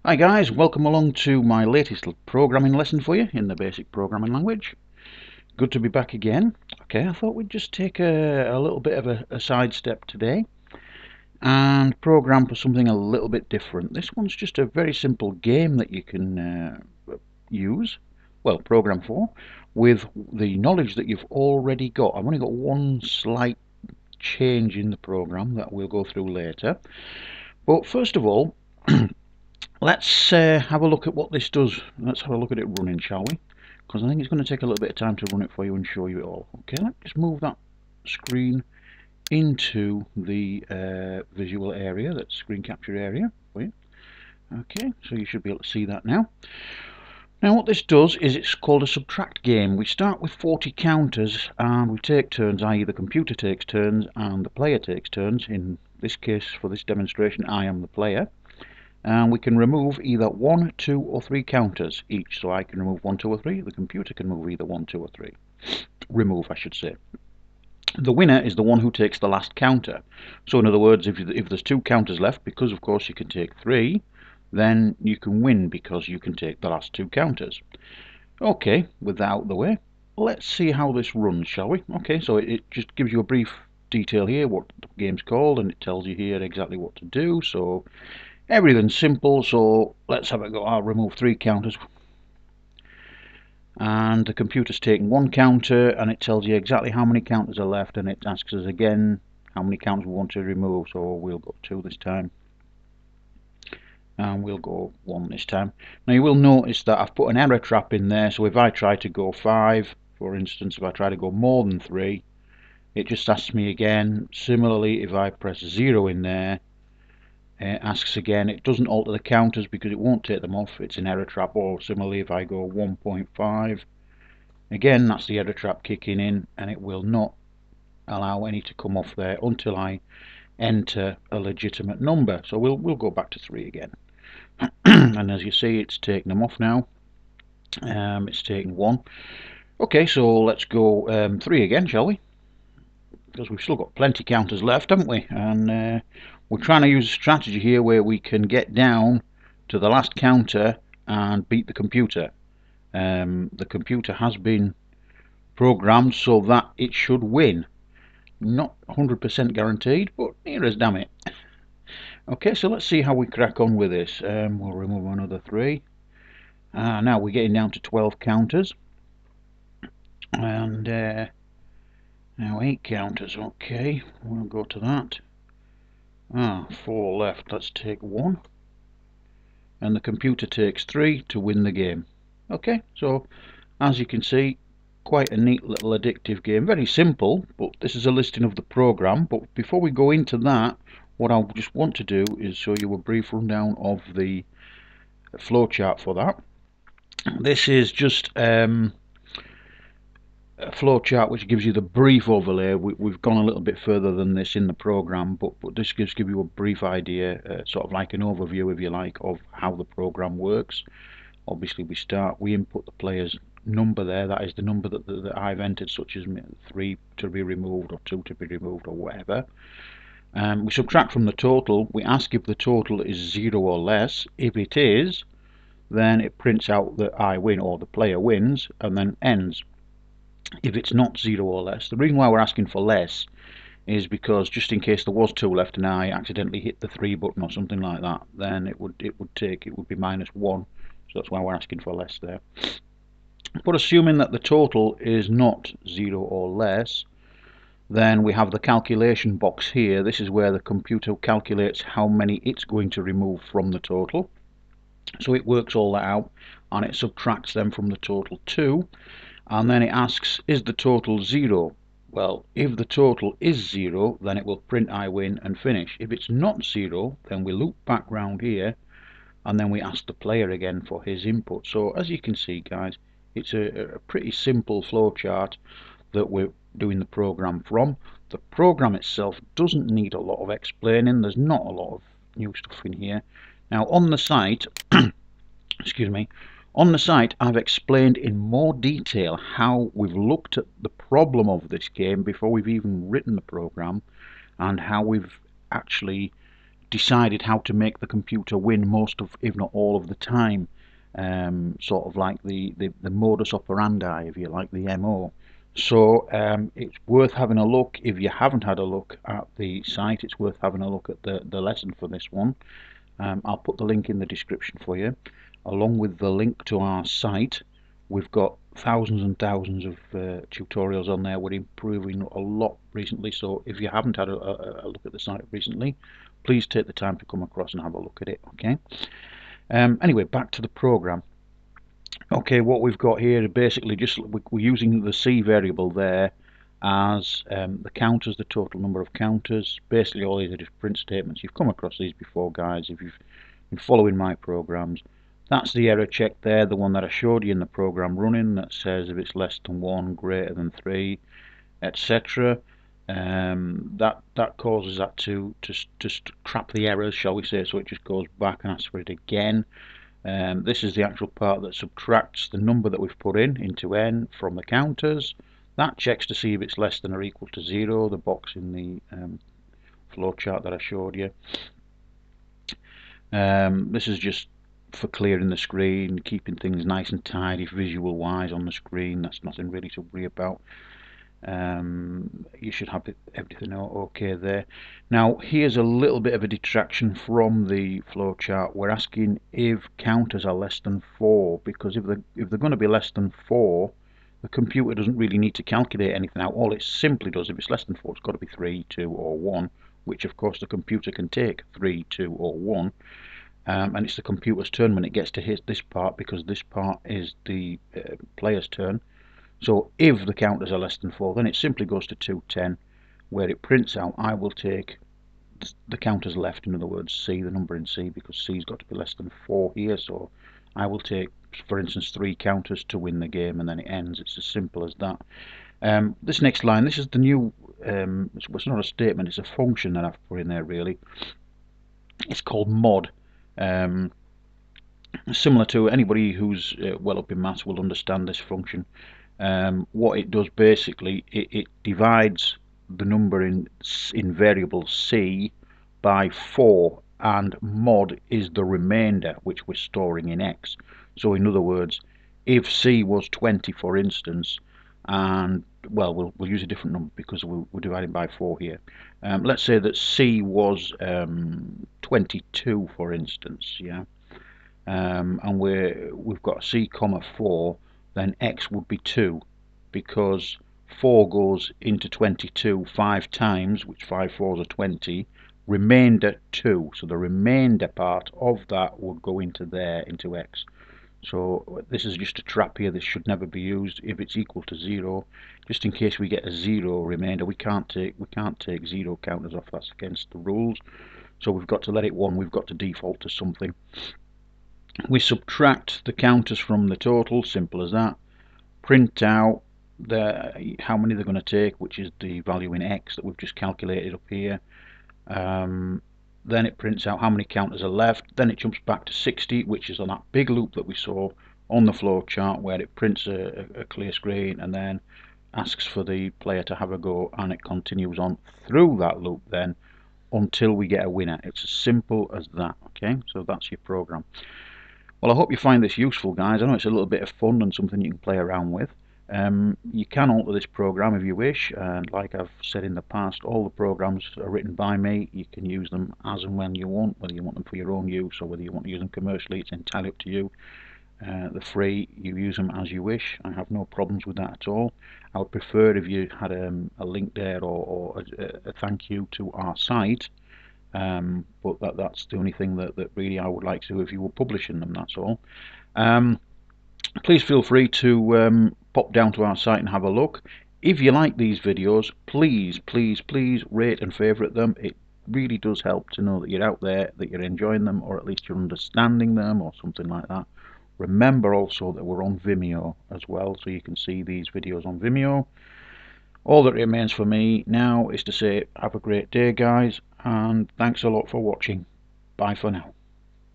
Hi guys, welcome along to my latest programming lesson for you in the basic programming language. Good to be back again. Okay, I thought we'd just take a little bit of a sidestep today and program for something a little bit different. This one's just a very simple game that you can program for, with the knowledge that you've already got. I've only got one slight change in the program that we'll go through later. But first of all, let's have a look at what this does. Let's have a look at it running, shall we? Because I think it's going to take a little bit of time to run it for you and show you it all. Okay, let's just move that screen into the visual area, that screen capture area for you. Okay, so you should be able to see that now. Now what this does is it's called a subtract game. We start with 40 counters and we take turns, i.e. the computer takes turns and the player takes turns. In this case, for this demonstration, I am the player. And we can remove either 1, 2 or 3 counters each. So I can remove 1, 2 or 3, the computer can move either 1, 2 or 3. Remove, I should say. The winner is the one who takes the last counter. So in other words, if there's 2 counters left, because of course you can take 3, then you can win because you can take the last 2 counters. Okay, with that out of the way, let's see how this runs, shall we? Okay, so it just gives you a brief detail here, what the game's called, and it tells you here exactly what to do. So everything's simple, so let's have a go. I'll remove 3 counters. And the computer's taking 1 counter, and it tells you exactly how many counters are left, and it asks us again how many counters we want to remove. So we'll go 2 this time. And we'll go 1 this time. Now you will notice that I've put an error trap in there, so if I try to go 5, for instance, if I try to go more than 3, it just asks me again. Similarly, if I press 0 in there, it asks again. It doesn't alter the counters because it won't take them off, it's an error trap. Or similarly, if I go 1.5, again that's the error trap kicking in, and it will not allow any to come off there until I enter a legitimate number. So we'll go back to 3 again. And as you see, it's taking them off now. It's taking 1. Okay, so let's go 3 again, shall we? Because we've still got plenty counters left, haven't we? And we're trying to use a strategy here where we can get down to the last counter and beat the computer. The computer has been programmed so that it should win. Not 100% guaranteed, but near as damn it. Okay, so let's see how we crack on with this. We'll remove another 3. Now we're getting down to 12 counters. And now 8 counters. Okay, we'll go to that. 4 left. Let's take 1. And the computer takes 3 to win the game. Okay, so as you can see, quite a neat little addictive game. Very simple, but this is a listing of the program. But before we go into that, what I just want to do is show you a brief rundown of the flowchart for that. This is just a flowchart which gives you the brief overlay. We've gone a little bit further than this in the program, but this gives you a brief idea, sort of like an overview, if you like, of how the program works. Obviously we input the player's number there, that is the number that I've entered, such as 3 to be removed or 2 to be removed or whatever. We subtract from the total. We ask if the total is 0 or less. If it is, then it prints out that I win or the player wins, and then ends. If it's not 0 or less, the reason why we're asking for less is because just in case there was 2 left and I accidentally hit the 3 button or something like that, then it would be -1. So that's why we're asking for less there. But assuming that the total is not 0 or less, then we have the calculation box here. This is where the computer calculates how many it's going to remove from the total. So it works all that out and it subtracts them from the total too, and then it asks, is the total 0? Well, if the total is 0, then it will print I win and finish. If it's not 0, then we loop back round here and then we ask the player again for his input. So as you can see, guys, it's a pretty simple flowchart that we're doing the program from. The program itself doesn't need a lot of explaining. There's not a lot of new stuff in here. Now on the site excuse me, on the site I've explained in more detail how we've looked at the problem of this game before we've even written the program, and how we've actually decided how to make the computer win most of, if not all of the time. Sort of like the modus operandi, if you like, the MO. So it's worth having a look. If you haven't had a look at the site, it's worth having a look at the lesson for this one. I'll put the link in the description for you, along with the link to our site. We've got thousands and thousands of tutorials on there. We're improving a lot recently, so if you haven't had a look at the site recently, please take the time to come across and have a look at it. Okay. Anyway, back to the program. Okay, what we've got here, basically just we're using the C variable there as the counters, the total number of counters. Basically all these are just print statements. You've come across these before, guys, if you've been following my programs. That's the error check there, the one that I showed you in the program running, that says if it's less than 1, greater than 3, etc. That causes that to just trap the errors, shall we say, so it just goes back and asks for it again. This is the actual part that subtracts the number that we've put in into n from the counters. That checks to see if it's less than or equal to 0, the box in the flowchart that I showed you. This is just for clearing the screen, keeping things nice and tidy visual wise on the screen. That's nothing really to worry about. You should have everything okay there. Now here's a little bit of a detraction from the flowchart. We're asking if counters are less than 4, because if they're going to be less than 4, the computer doesn't really need to calculate anything out. All it simply does, if it's less than 4, it's got to be 3, 2 or 1, which of course the computer can take 3, 2 or 1. And it's the computer's turn when it gets to hit this part, because this part is the player's turn. So if the counters are less than 4, then it simply goes to 210, where it prints out, I will take the counters left, in other words C, the number in C, because C's got to be less than 4 here, so I will take, for instance, 3 counters to win the game, and then it ends. It's as simple as that. This next line, this is the new, it's not a statement, it's a function that I've put in there really. It's called mod. Similar to anybody who's well up in maths will understand this function. What it does basically, it divides the number in variable C by 4, and mod is the remainder which we're storing in X. So in other words, if C was 20 for instance, and well, we'll use a different number because we're dividing by 4 here. Let's say that C was 22 for instance, yeah, and we've got C comma 4, then X would be 2, because 4 goes into 22 5 times, which 5 4s are 20, remainder 2, so the remainder part of that would go into there, into X. So this is just a trap here. This should never be used. If it's equal to 0, just in case we get a 0 remainder, we can't take 0 counters off. That's against the rules. So we've got to let it 1. We've got to default to something. We subtract the counters from the total, simple as that. Print out how many they're going to take, which is the value in X that we've just calculated up here. Then it prints out how many counters are left. Then it jumps back to 60, which is on that big loop that we saw on the flow chart, where it prints a clear screen and then asks for the player to have a go, and it continues on through that loop then until we get a winner. It's as simple as that. Okay, so that's your program. Well, I hope you find this useful, guys. I know it's a little bit of fun and something you can play around with. You can alter this program if you wish, and like I've said in the past, all the programs are written by me. You can use them as and when you want, whether you want them for your own use or whether you want to use them commercially. It's entirely up to you. They're free. You use them as you wish. I have no problems with that at all. I would prefer if you had a link there or a thank you to our site. But that's the only thing that really I would like to do if you were publishing them, that's all. Please feel free to pop down to our site and have a look. If you like these videos, please rate and favourite them. It really does help to know that you're out there, that you're enjoying them, or at least you're understanding them or something like that. Remember also that we're on Vimeo as well, so you can see these videos on Vimeo. All that remains for me now is to say have a great day, guys, and thanks a lot for watching. Bye for now.